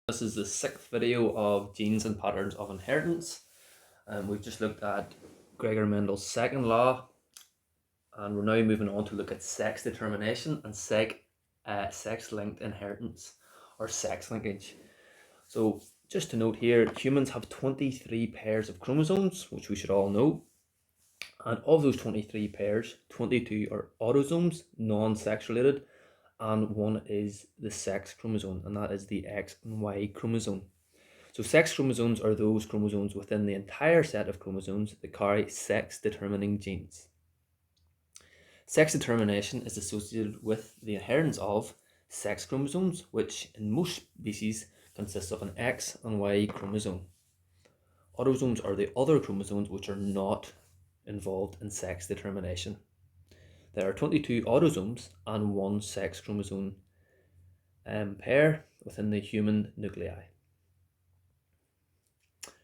This is the sixth video of genes and patterns of inheritance. We've just looked at Gregor Mendel's second law, and we're now moving on to look at sex determination and sex-linked inheritance, or sex linkage. So just to note here, humans have 23 pairs of chromosomes, which we should all know. And of those 23 pairs, 22 are autosomes, non-sex related, and one is the sex chromosome, and that is the X and Y chromosome. So sex chromosomes are those chromosomes within the entire set of chromosomes that carry sex-determining genes. Sex determination is associated with the inheritance of sex chromosomes, which in most species consists of an X and Y chromosome. Autosomes are the other chromosomes which are not involved in sex determination. There are 22 autosomes and one sex chromosome pair within the human nuclei.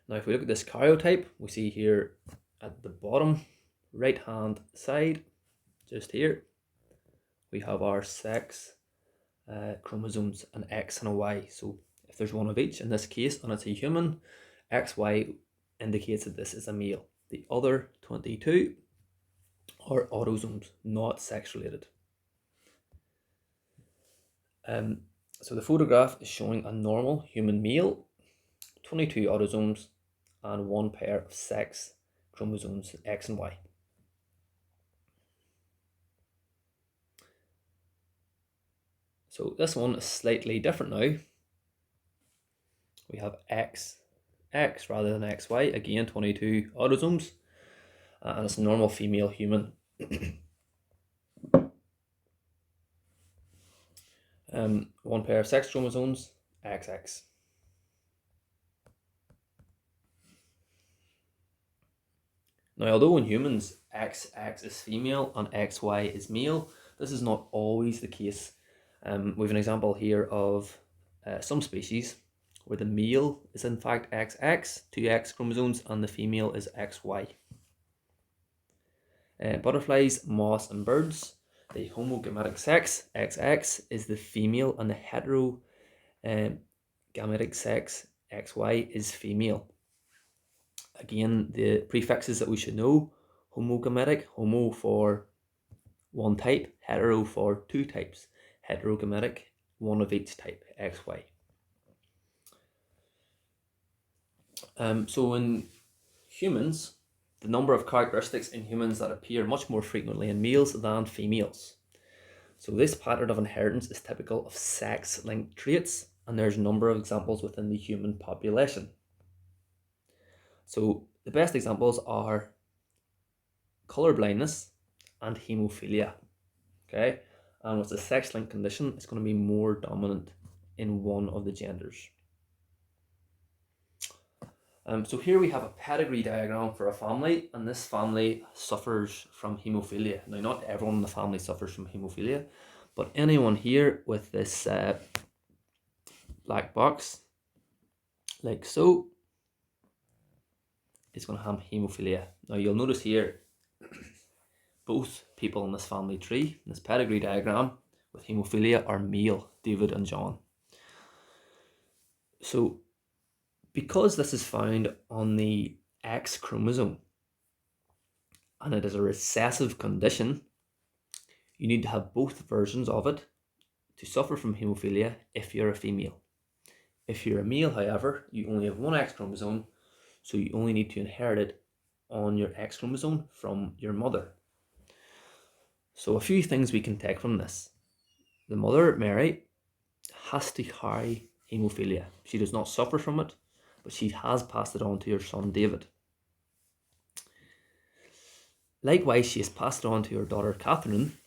Now, if we look at this karyotype, we see here at the bottom right hand side, just here, we have our sex chromosomes, an X and a Y. So if there's one of each, in this case, and it's a human, XY indicates that this is a male. The other 22 are autosomes, not sex related. So the photograph is showing a normal human male, 22 autosomes, and one pair of sex chromosomes, X and Y. So this one is slightly different now. We have X rather than XY, again 22 autosomes, and it's a normal female human. One pair of sex chromosomes, XX. Now, although in humans XX is female and XY is male, this is not always the case. We have an example here of some species where the male is in fact XX, two X chromosomes, and the female is XY. Butterflies, moths, and birds, the homogametic sex, XX, is the female, and the heterogametic sex, XY, is female. Again, the prefixes that we should know: homogametic, homo for one type, hetero for two types, heterogametic, one of each type, XY. So in humans, the number of characteristics in humans that appear much more frequently in males than females. So this pattern of inheritance is typical of sex-linked traits, and there's a number of examples within the human population. So the best examples are color blindness and hemophilia. Okay, and with a sex-linked condition, it's going to be more dominant in one of the genders. So here we have a pedigree diagram for a family, and this family suffers from hemophilia. Now, not everyone in the family suffers from hemophilia, but anyone here with this black box, like so, is going to have hemophilia. Now, you'll notice here, both people in this family tree, in this pedigree diagram, with hemophilia are male, David and John. So, because this is found on the X chromosome, and it is a recessive condition, you need to have both versions of it to suffer from hemophilia if you're a female. If you're a male, however, you only have one X chromosome, so you only need to inherit it on your X chromosome from your mother. So a few things we can take from this. The mother, Mary, has to carry hemophilia. She does not suffer from it, but she has passed it on to her son David. Likewise, she has passed it on to her daughter Catherine,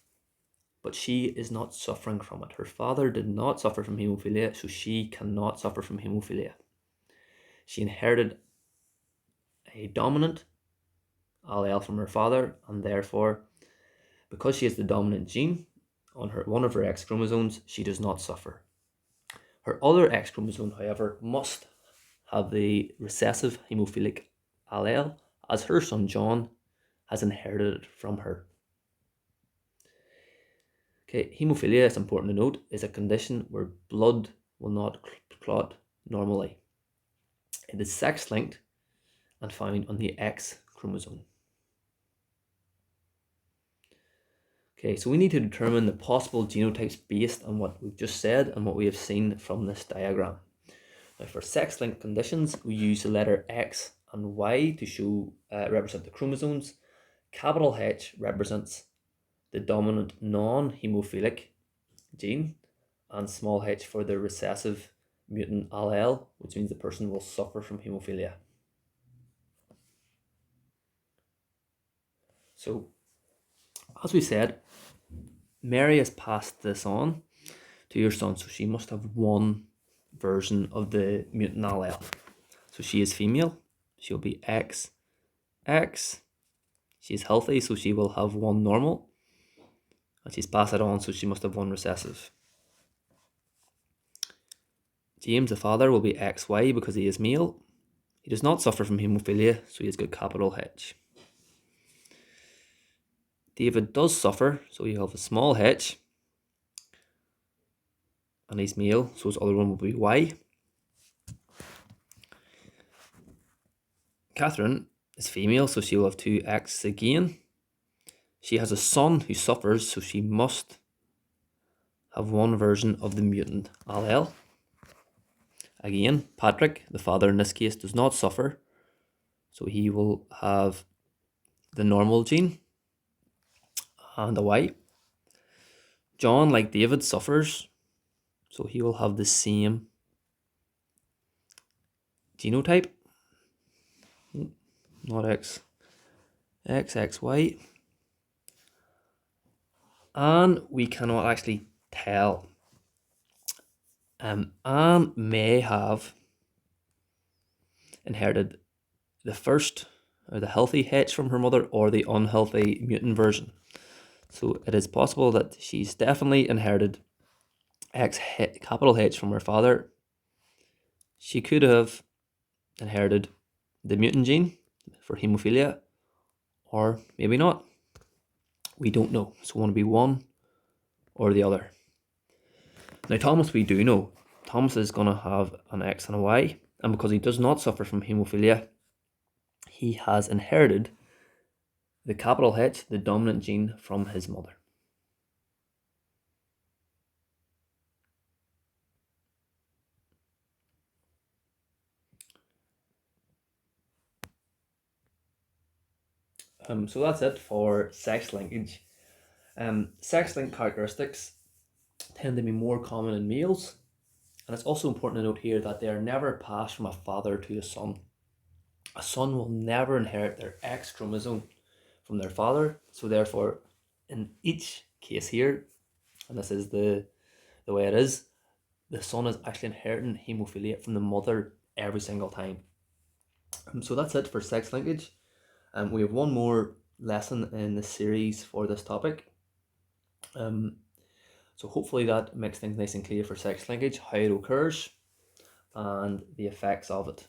but she is not suffering from it. Her father did not suffer from hemophilia, so she cannot suffer from hemophilia. She inherited a dominant allele from her father, and therefore, because she has the dominant gene on one of her X chromosomes, she does not suffer. Her other X chromosome, however, must have the recessive hemophilic allele, as her son John has inherited it from her. Okay, hemophilia, it's important to note, is a condition where blood will not clot normally. It is sex-linked and found on the X chromosome. Okay, so we need to determine the possible genotypes based on what we've just said and what we have seen from this diagram. Now, for sex-linked conditions, we use the letter X and Y to show represent the chromosomes. Capital H represents the dominant non-hemophilic gene, and small h for the recessive mutant allele, which means the person will suffer from hemophilia. So, as we said, Mary has passed this on to your son, so she must have one version of the mutant allele. So she is female, she'll be XX. She's healthy, so she will have one normal, and she's passed it on, so she must have one recessive. James, the father, will be XY because he is male. He does not suffer from hemophilia, so he has got capital H. David does suffer, so he'll have a small h, and he's male, so his other one will be Y. Catherine is female, so she will have two X again. She has a son who suffers, so she must have one version of the mutant allele. Again, Patrick, the father in this case, does not suffer, so he will have the normal gene and a Y. John, like David, suffers, so he will have the same genotype. Not X. XXY. And we cannot actually tell. Anne may have inherited the first or the healthy H from her mother or the unhealthy mutant version. So it is possible that she's definitely inherited capital H from her father. She could have inherited the mutant gene for hemophilia, or maybe not. We don't know. So it want to be one or the other. Now Thomas, we do know. Thomas is going to have an X and a Y, and because he does not suffer from hemophilia, he has inherited the capital H, the dominant gene, from his mother. So that's it for sex linkage. Sex-linked characteristics tend to be more common in males, and it's also important to note here that they are never passed from a father to a son. A son will never inherit their X chromosome from their father, so therefore, in each case here, and this is the way it is, the son is actually inheriting hemophilia from the mother every single time. So that's it for sex linkage. We have one more lesson in the series for this topic. So hopefully that makes things nice and clear for sex linkage, how it occurs, and the effects of it.